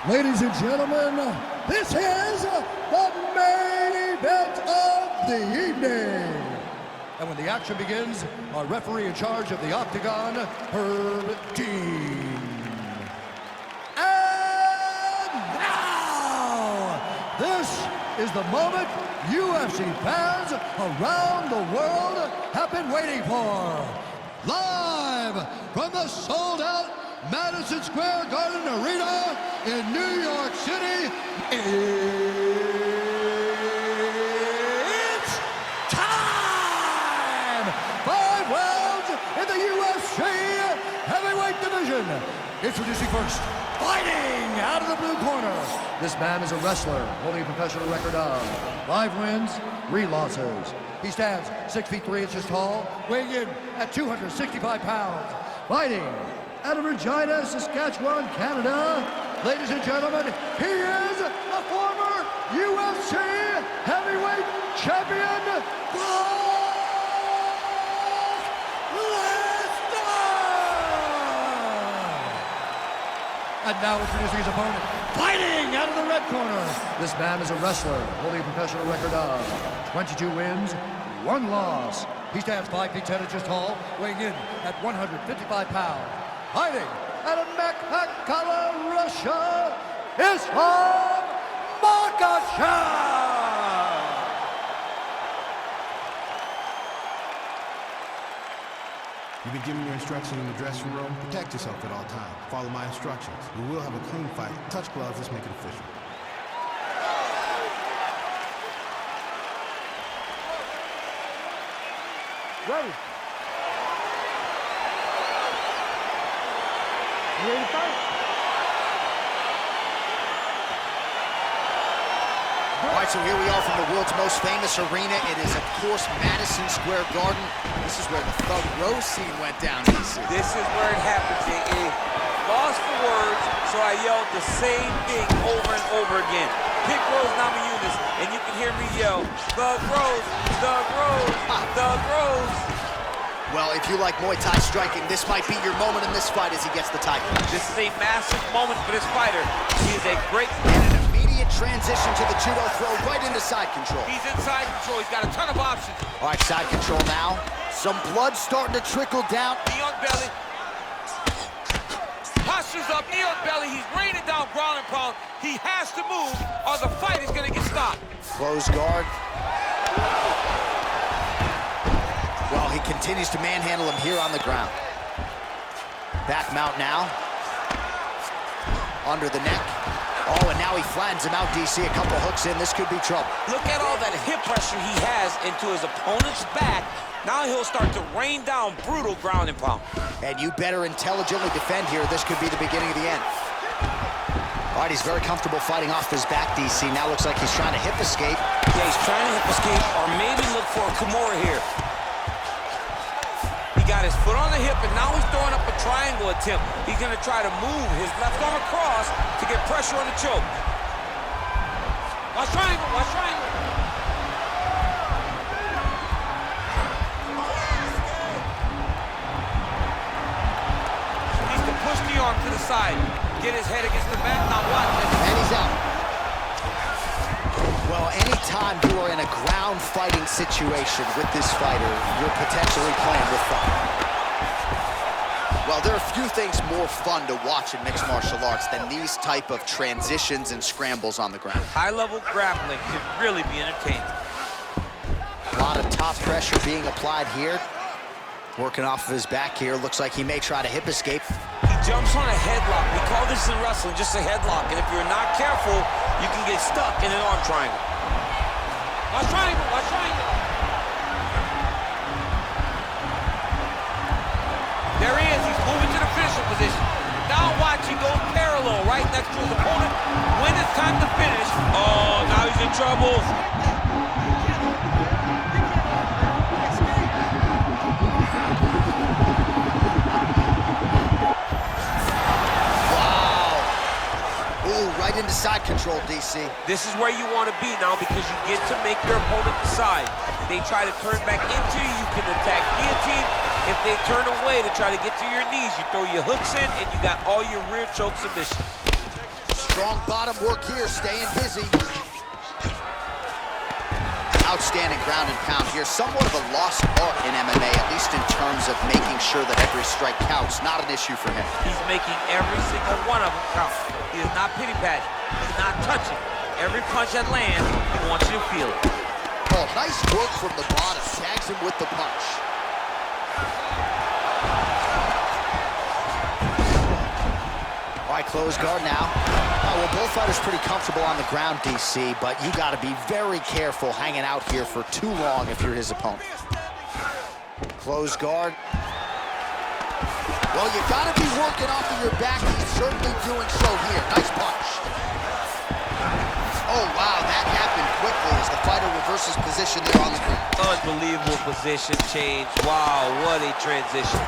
Ladies and gentlemen, this is the main event of the evening. And when the action begins, our referee in charge of the Octagon, Herb Dean. And now, this is the moment UFC fans around the world have been waiting for. Live from the sold-out Madison Square Garden Arena in New York City, it's time! 5 rounds in the UFC heavyweight division. Introducing first, fighting out of the blue corner. This man is a wrestler holding a professional record of 5 wins, 3 losses. He stands 6 feet 3 inches tall, weighing in at 265 pounds. Fighting out of Regina, Saskatchewan, Canada. Ladies and gentlemen, he is a former UFC heavyweight champion, Lesnar! And now introducing his opponent, fighting out of the red corner. This man is a wrestler holding a professional record of 22 wins, 1 loss. He stands 5 feet 10 inches tall, weighing in at 155 pounds. Fighting out of Makhachev, Russia, is from Makhachev! You've been given your instructions in the dressing room. Protect yourself at all times. Follow my instructions. We will have a clean fight. Touch gloves, let's make it official. Ready. You ready to fight? All right, so here we are from the world's most famous arena. It is, of course, Madison Square Garden. This is where the Thug Rose scene went down, DC. This is where it happened, J.A. Lost for words, so I yelled the same thing over and over again. Pick Rose Namajunas, and you can hear me yell, Thug Rose, Thug Rose, Thug Rose. Well, if you like Muay Thai striking, this might be your moment in this fight as he gets the title. This is a massive moment for this fighter. He is a great... And an immediate transition to the judo throw right into side control. He's in side control. He's got a ton of options. All right, side control now. Some blood starting to trickle down. Knee on belly. Postures up, knee on belly. He's raining down ground and pound. He has to move or the fight is going to get stopped. Close guard. Well, he continues to manhandle him here on the ground. Back mount now. Under the neck. Oh, and now he flattens him out, DC. A couple hooks in. This could be trouble. Look at all that hip pressure he has into his opponent's back. Now he'll start to rain down brutal ground and pound. And you better intelligently defend here. This could be the beginning of the end. All right, he's very comfortable fighting off his back, DC. Now looks like he's trying to hip escape. Yeah, he's trying to hip escape or maybe look for a Kimura here. Got his foot on the hip, and now he's throwing up a triangle attempt. He's going to try to move his left arm across to get pressure on the choke. Watch triangle, watch triangle. He needs to push the arm to the side. Get his head against the mat, now watch this. And he's out. Well, anytime you are in a ground fighting situation with this fighter, you're potentially playing with fire. Well, there are few things more fun to watch in mixed martial arts than these type of transitions and scrambles on the ground. High-level grappling can really be entertaining. A lot of top pressure being applied here. Working off of his back here. Looks like he may try to hip escape. He jumps on a headlock. We call this in wrestling just a headlock. And if you're not careful, you can get stuck in an arm triangle. Watch triangle, watch triangle. There he is. He's moving to the finishing position. Now watch, he goes parallel right next to his opponent. When it's time to finish, oh, now he's in trouble. Right into side control, DC. This is where you want to be now because you get to make your opponent decide. If they try to turn back into you, you can attack guillotine. If they turn away to try to get to your knees, you throw your hooks in and you got all your rear choke submission. Strong bottom work here, staying busy. Outstanding ground and pound here. Somewhat of a lost art in MMA, at least in terms of making sure that every strike counts. Not an issue for him. He's making every single one of them count. He is not pity-patting. He's not touching. Every punch that lands, he wants you to feel it. Oh, nice work from the bottom. Tags him with the punch. All right, close guard now. Well, both fighters pretty comfortable on the ground, DC, but you got to be very careful hanging out here for too long if you're his opponent. Close guard. Well, you got to be working off of your back. He's certainly doing so here. Nice punch. Oh, wow, that happened quickly as the fighter reverses position there on the ground. Unbelievable position change. Wow, what a transition.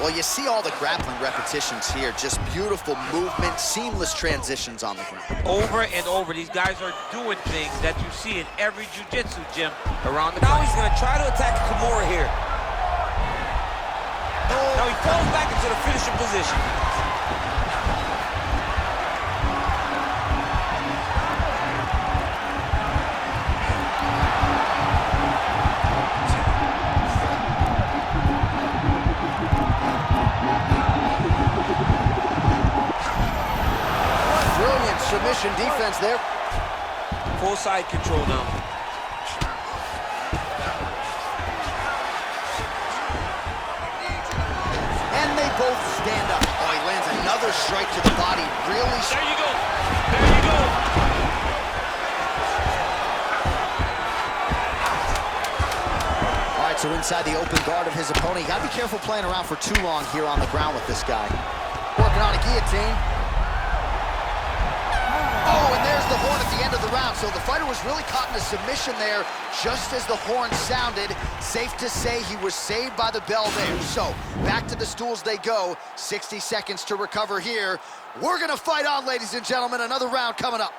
Well, you see all the grappling repetitions here. Just beautiful movement, seamless transitions on the ground. Over and over, these guys are doing things that you see in every jiu-jitsu gym around the country. Now he's going to try to attack Kimura here. Now he falls back into the finishing position. Submission defense there. Full side control now. And they both stand up. Oh, he lands another strike to the body. Really. There you go. There you go. All right, so inside the open guard of his opponent. You got to be careful playing around for too long here on the ground with this guy. Working on a guillotine. Oh, and there's the horn at the end of the round. So the fighter was really caught in a submission there just as the horn sounded. Safe to say he was saved by the bell there. So back to the stools they go. 60 seconds to recover here. We're going to fight on, ladies and gentlemen. Another round coming up.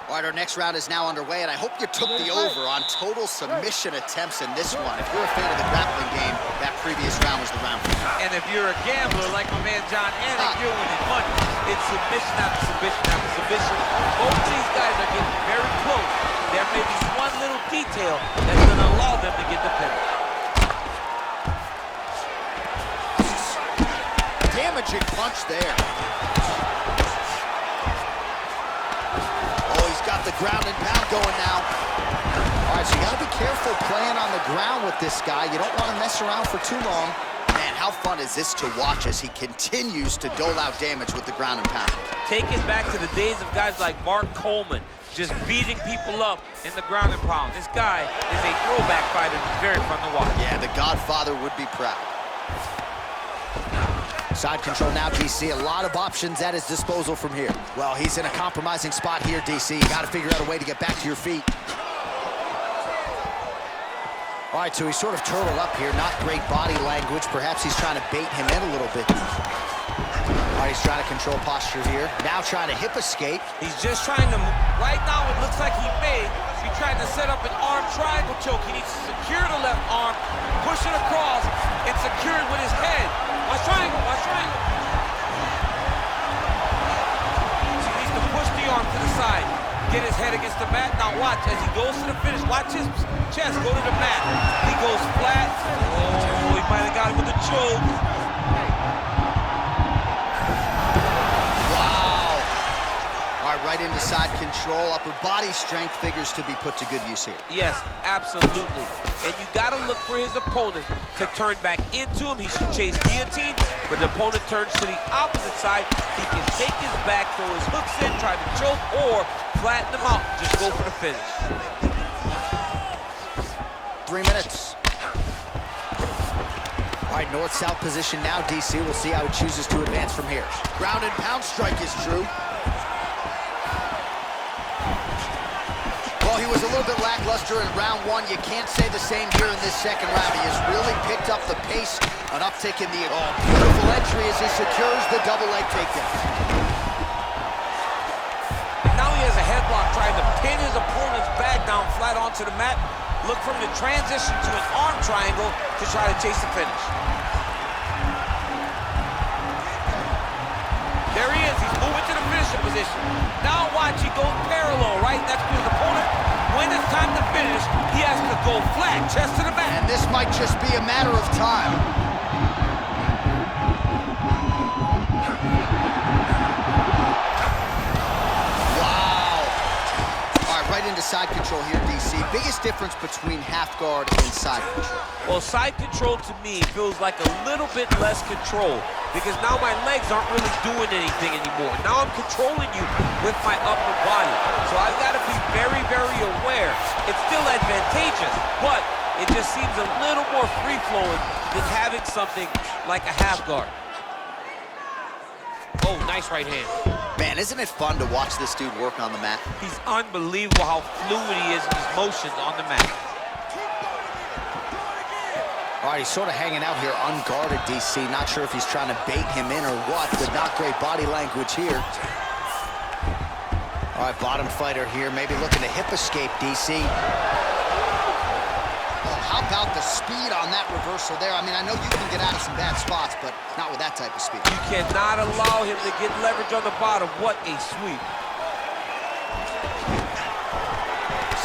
All right, our next round is now underway, and I hope you took the over on total submission attempts in this one. If you're a fan of the grappling game, that previous round was the round for you. And if you're a gambler like my man John Anik, you're winning money. It's submission after submission after submission. Both of these guys are getting very close. There may be one little detail that's going to allow them to get the finish. Damaging punch there. Got the ground and pound going now. All right, so you got to be careful playing on the ground with this guy. You don't want to mess around for too long. Man, how fun is this to watch as he continues to dole out damage with the ground and pound? Take it back to the days of guys like Mark Coleman, just beating people up in the ground and pound. This guy is a throwback fighter. It's very fun to watch. Yeah, the Godfather would be proud. Side control now, DC. A lot of options at his disposal from here. Well, he's in a compromising spot here, DC. You got to figure out a way to get back to your feet. All right, so he's sort of turtled up here. Not great body language. Perhaps he's trying to bait him in a little bit. All right, he's trying to control posture here. Now trying to hip escape. He's just trying to, right now it looks like he may be trying to set up an arm triangle choke. He needs to secure the left arm, push it across, and secure it with his head. Watch triangle, watch triangle. He needs to push the arm to the side, get his head against the mat. Now watch, as he goes to the finish, watch his chest go to the mat. He goes flat. Oh, he might have got him with the choke. Right into side control. Upper body strength figures to be put to good use here. Yes, absolutely. And you got to look for his opponent to turn back into him. He should chase guillotine, but the opponent turns to the opposite side. He can take his back, throw his hooks in, try to choke, or flatten him out. Just go for the finish. 3 minutes. All right, north-south position now, DC. We'll see how he chooses to advance from here. Ground and pound strike is Drew. Well, he was a little bit lackluster in round one. You can't say the same here in this second round. He has really picked up the pace An uptick in the beautiful entry as he secures the double leg takedown. Now he has a headlock trying to pin his opponent's back down flat onto the mat. Look for him to transition to an arm triangle to try to chase the finish. There he is. He's moving to the finisher position. Now watch, he goes parallel right next to his opponent. When it's time to finish, he has to go flat, chest to the mat. And this might just be a matter of time. Right into side control here, DC. Biggest difference between half guard and side control? Well, side control to me feels like a little bit less control because now my legs aren't really doing anything anymore. Now I'm controlling you with my upper body. So I've got to be very, very aware. It's still advantageous, but it just seems a little more free-flowing than having something like a half guard. Oh, nice right hand. Man, isn't it fun to watch this dude work on the mat? He's unbelievable how fluid he is in his motions on the mat. All right, he's sort of hanging out here unguarded, DC. Not sure if he's trying to bait him in or what, but not great body language here. All right, bottom fighter here, maybe looking to hip escape, DC. How about the speed on that reversal there? I mean, I know you can get out of some bad spots, but not with that type of speed. You cannot allow him to get leverage on the bottom. What a sweep.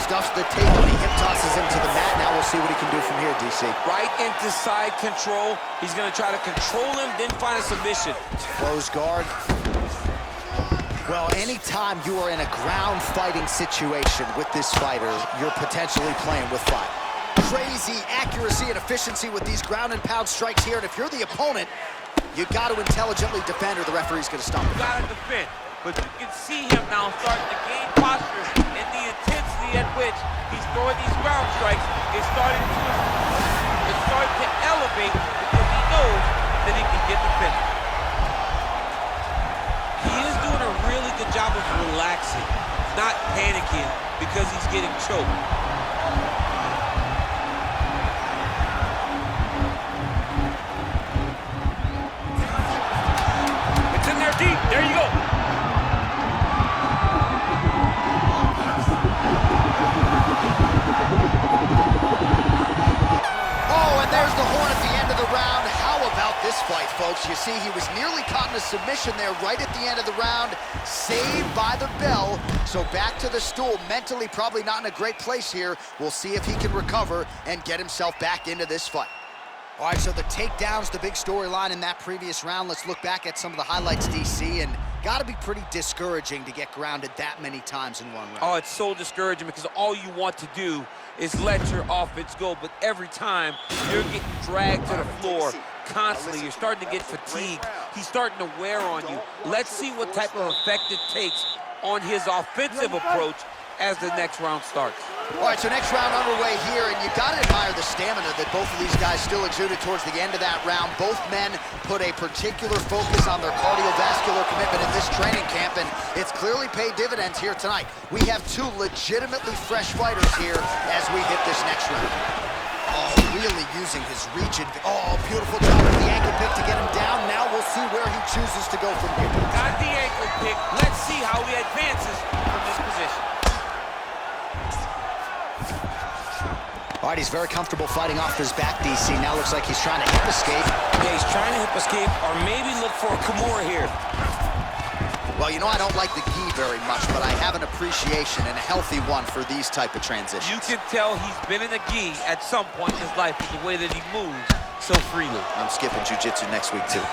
Stuffs the tape when he hip tosses him to the mat. Now we'll see what he can do from here, DC. Right into side control. He's going to try to control him, then find a submission. Close guard. Well, anytime you are in a ground fighting situation with this fighter, you're potentially playing with fire. Crazy accuracy and efficiency with these ground and pound strikes here, and if you're the opponent, you got to intelligently defend or the referee's going to stop it. You got to defend, but you can see him now starting to gain posture, and the intensity at which he's throwing these ground strikes is starting to elevate because he knows that he can get the finish. He is doing a really good job of relaxing, not panicking because he's getting choked. Deep. There you go. Oh, and there's the horn at the end of the round. How about this fight, folks? You see, he was nearly caught in a submission there right at the end of the round. Saved by the bell. So back to the stool. Mentally probably not in a great place here. We'll see if he can recover and get himself back into this fight. All right, so the takedown's the big storyline in that previous round. Let's look back at some of the highlights, DC, and got to be pretty discouraging to get grounded that many times in one round. Oh, it's so discouraging because all you want to do is let your offense go, but every time you're getting dragged to the floor constantly, you're starting to get fatigued. He's starting to wear on you. Let's see what type of effect it takes on his offensive approach as the next round starts. All right, so next round underway here, and you got to admire the stamina that both of these guys still exuded towards the end of that round. Both men put a particular focus on their cardiovascular commitment in this training camp, and it's clearly paid dividends here tonight. We have two legitimately fresh fighters here as we hit this next round. Oh, really using his reach. Oh, beautiful job with the ankle pick to get him down. Now we'll see where he chooses to go from here. Got the ankle pick. Let's see how he advances from this position. All right, he's very comfortable fighting off his back, DC. Now looks like he's trying to hip escape. Yeah, he's trying to hip escape or maybe look for a Kimura here. Well, you know, I don't like the gi very much, but I have an appreciation and a healthy one for these type of transitions. You can tell he's been in a gi at some point in his life with the way that he moves so freely. I'm skipping jiu-jitsu next week, too.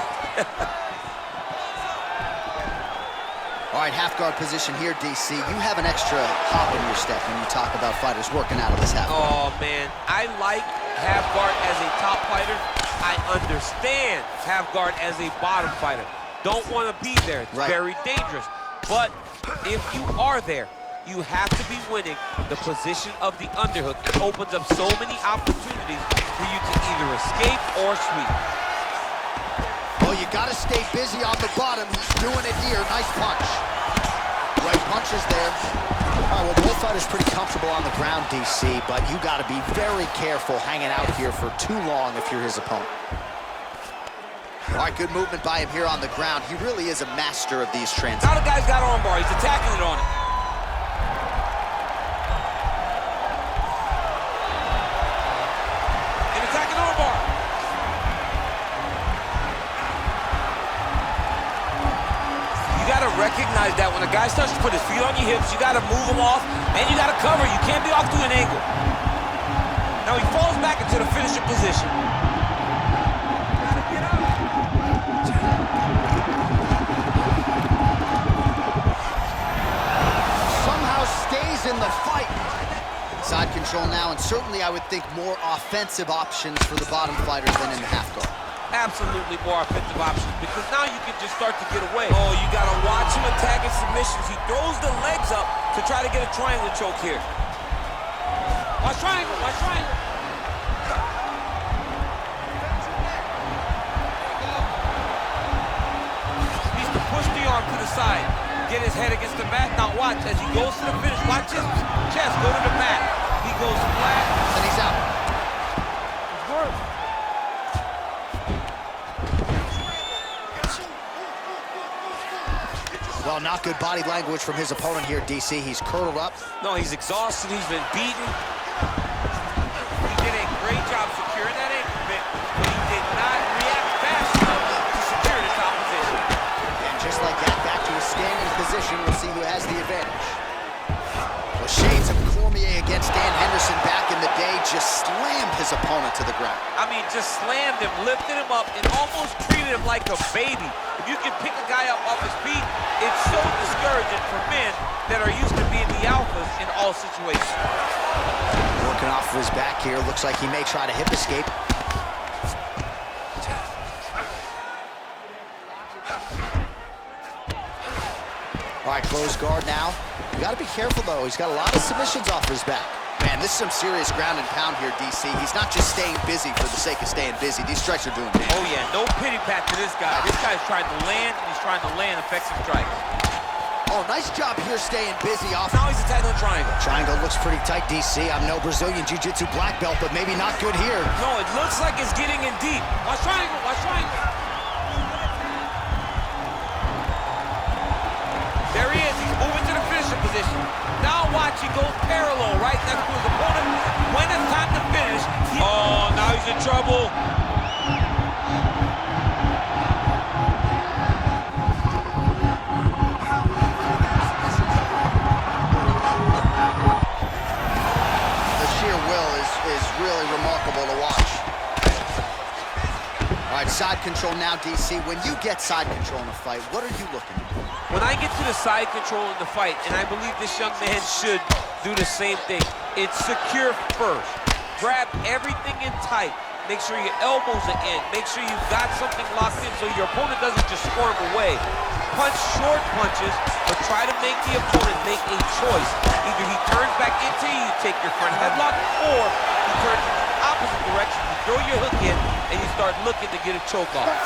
All right, half guard position here, DC. You have an extra hop in your step when you talk about fighters working out of this half guard. Oh, man. I like half guard as a top fighter. I understand half guard as a bottom fighter. Don't want to be there. It's very dangerous. But if you are there, you have to be winning the position of the underhook. It opens up so many opportunities for you to either escape or sweep. Well, you got to stay busy on the bottom. He's doing it here. Nice punch. Right punches there. All right, well, both fighters pretty comfortable on the ground, DC, but you got to be very careful hanging out here for too long if you're his opponent. All right, good movement by him here on the ground. He really is a master of these transitions. Now the guy's got armbar. He's attacking it on it. And attacking armbar. You got to recognize that when a guy starts to put his feet on your hips, you got to move him off, and you got to cover. You can't be off to an angle. Now he falls back into the finishing position. Stays in the fight. Side control now, and certainly I would think more offensive options for the bottom fighters than in the half guard. Absolutely more offensive options, because now you can just start to get away. Oh, you got to watch him attacking submissions. He throws the legs up to try to get a triangle choke here. Watch triangle, watch triangle. Needs to push the arm to the side. Get his head against the mat. Now watch as he goes to the finish. Watch his chest go to the mat. He goes flat. And he's out. It's work. Well, not good body language from his opponent here, DC. He's curled up. No, he's exhausted. He's been beaten. He did a great job securing that ankle bit, but he did not react fast enough to secure the top position. And just like that, back to his standing position. We'll see who has the advantage. Well, shades of Cormier against Dan Henderson back in the day just slammed his opponent to the ground. I mean, just slammed him, lifted him up, and almost treated him like a baby. If you can pick a guy up off his feet, it's so discouraging for men that are used to being the alphas in all situations. Working off of his back here. Looks like he may try to hip escape. All right, closed guard now. You got to be careful, though. He's got a lot of submissions off his back. Man, this is some serious ground and pound here, DC. He's not just staying busy for the sake of staying busy. These strikes are doing damage. Oh, yeah, no pity pat to this guy. This guy's trying to land, and he's trying to land effective strikes. Oh, nice job here staying busy off. Now he's attacking the triangle. Triangle looks pretty tight, DC. I'm no Brazilian Jiu-Jitsu black belt, but maybe not good here. No, it looks like it's getting in deep. Watch triangle, watch triangle. There he is. He's moving to the finishing position. Now watch, he goes parallel right next to his opponent. When it's time to finish, oh, now he's in trouble. The sheer will is really remarkable to watch. All right, side control now, DC. When you get side control in a fight, what are you looking for? When I get to the side control in the fight, and I believe this young man should do the same thing, it's secure first. Grab everything in tight. Make sure your elbows are in. Make sure you've got something locked in so your opponent doesn't just squirm away. Punch short punches, but try to make the opponent make a choice. Either he turns back into you, take your front headlock, or he turns in the opposite direction, you throw your hook in, and you start looking to get a choke off.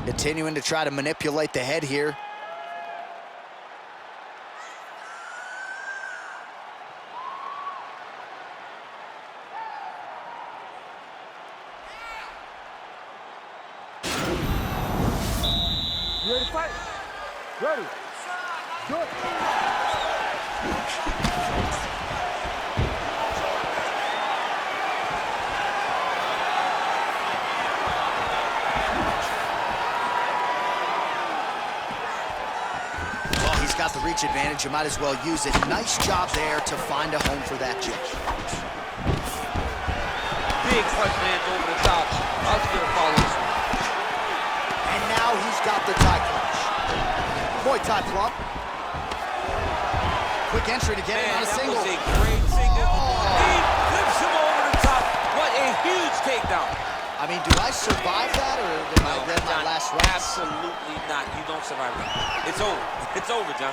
Continuing to try to manipulate the head here. You ready to fight? Ready. Do it. He's got the reach advantage. You might as well use it. Nice job there to find a home for that judge. Big punch lands over the top. I was gonna follow this one. And now he's got the Thai clutch. Muay Thai plump. Quick entry to get him on a single. That was a great single. He flips him over the top. What a huge takedown. I mean, do I survive that, or did I read my last round? Absolutely not. You don't survive that. It's over. It's over, John.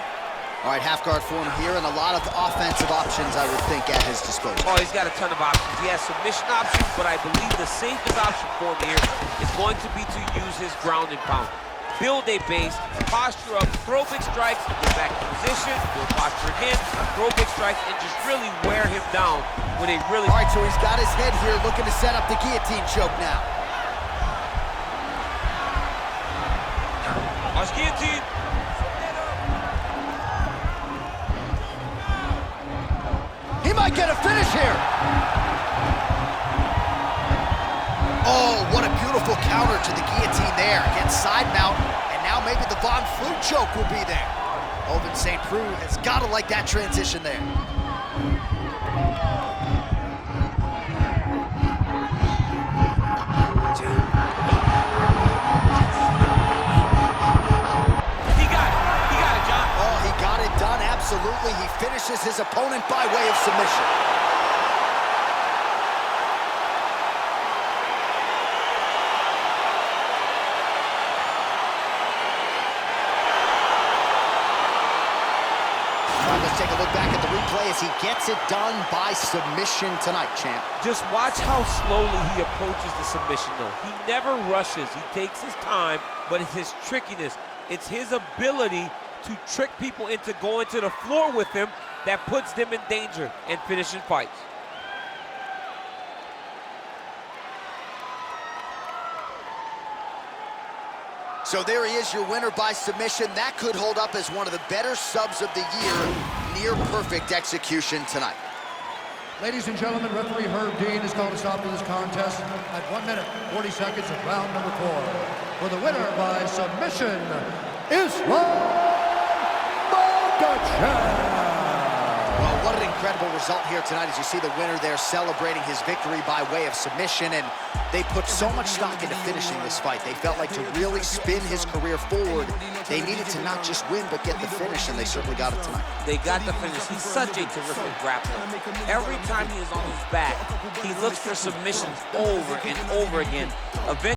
All right, half guard form here, and a lot of offensive options, I would think, at his disposal. Oh, he's got a ton of options. He has submission options, but I believe the safest option for him here is going to be to use his ground and pound. Build a base, posture up, throw big strikes, get back to position, build posture for him, throw big strikes, and just really wear him down when they really... All right, so he's got his head here, looking to set up the guillotine choke now. Watch guillotine. He might get a finish here. Oh, what a beautiful counter to the guillotine there. Against side mount, and now maybe the Von Flue choke will be there. Oven St. Preux has got to like that transition there. He got it, John. Oh, he got it done, absolutely. He finishes his opponent by way of submission. Let's take a look back at the replay as he gets it done by submission tonight, champ. Just watch how slowly he approaches the submission, though. He never rushes. He takes his time, but it's his trickiness. It's his ability to trick people into going to the floor with him that puts them in danger and finishing fights. So there he is, your winner by submission. That could hold up as one of the better subs of the year. Near perfect execution tonight. Ladies and gentlemen, referee Herb Dean has called a stop to this contest at 1 minute, 40 seconds of round number 4. For the winner by submission, Makhachev. Well, what an incredible result here tonight as you see the winner there celebrating his victory by way of submission, and they put so much stock into finishing this fight. They felt like to really spin his career forward, they needed to not just win, but get the finish, and they certainly got it tonight. They got the finish. He's such a terrific grappler. Every time he is on his back, he looks for submissions over and over again. Eventually,